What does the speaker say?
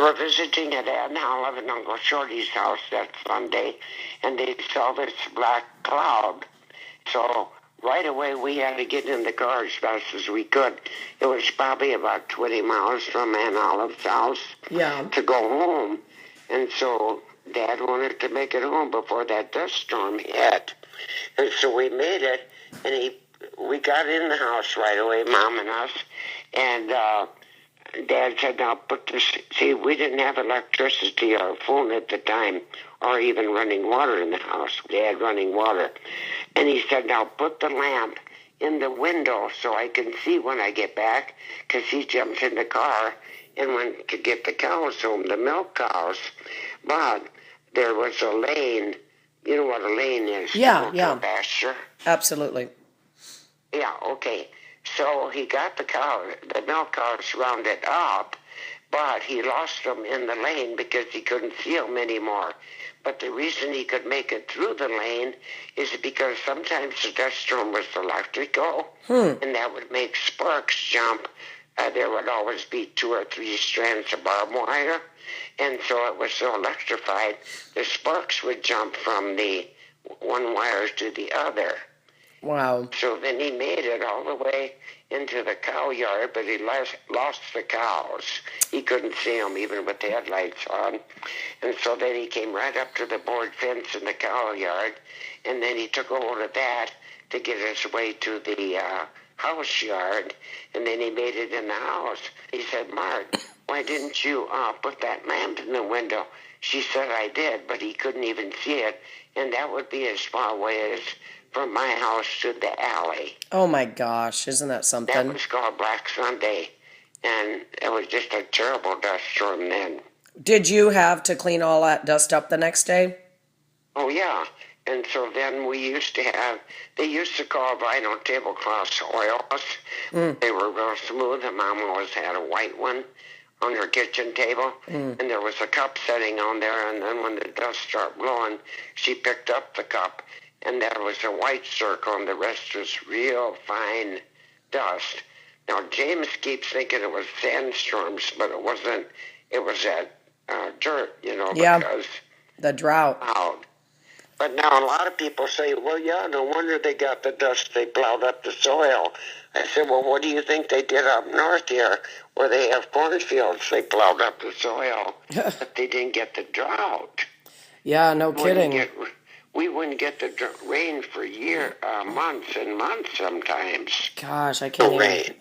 were visiting at Aunt Olive and Uncle Shorty's house that Sunday, and they saw this black cloud. So right away we had to get in the car as fast as we could. It was probably about 20 miles from Aunt Olive's house to go home. And so Dad wanted to make it home before that dust storm hit. And so we made it, and we got in the house right away, Mom and us, and Dad said, now put this, see, we didn't have electricity or phone at the time, or even running water in the house. We had running water. And he said, now put the lamp in the window so I can see when I get back, because he jumped in the car and went to get the cows home, the milk cows. But there was a lane. You know what a lane is? Yeah. A pasture. Absolutely. Yeah, okay. So he got the milk cows rounded up, but he lost them in the lane because he couldn't see them anymore. But the reason he could make it through the lane is because sometimes the dust storm was electrical, and that would make sparks jump. There would always be 2 or 3 strands of barbed wire, and so it was so electrified, the sparks would jump from the one wire to the other. Wow. So then he made it all the way into the cow yard, but he lost the cows. He couldn't see them even with the headlights on. And so then he came right up to the board fence in the cow yard, and then he took hold of that to get his way to the house yard, and then he made it in the house. He said, Mark, why didn't you put that lamp in the window? She said, I did, but he couldn't even see it, and that would be as far away as from my house to the alley. Oh my gosh, isn't that something? That was called Black Sunday, and it was just a terrible dust storm then. Did you have to clean all that dust up the next day? Oh, yeah. And so then they used to call vinyl tablecloths oils. They were real smooth, and Mom always had a white one on her kitchen table, and there was a cup sitting on there, and then when the dust started blowing, she picked up the cup, and there was a white circle, and the rest was real fine dust. Now, James keeps thinking it was sandstorms, but it wasn't. It was that dirt, because the drought. But now a lot of people say, well, yeah, no wonder they got the dust. They plowed up the soil. I said, well, what do you think they did up north here where they have cornfields? They plowed up the soil, but they didn't get the drought. Yeah, no kidding. We wouldn't get the rain for months and months sometimes. Gosh, I can't imagine.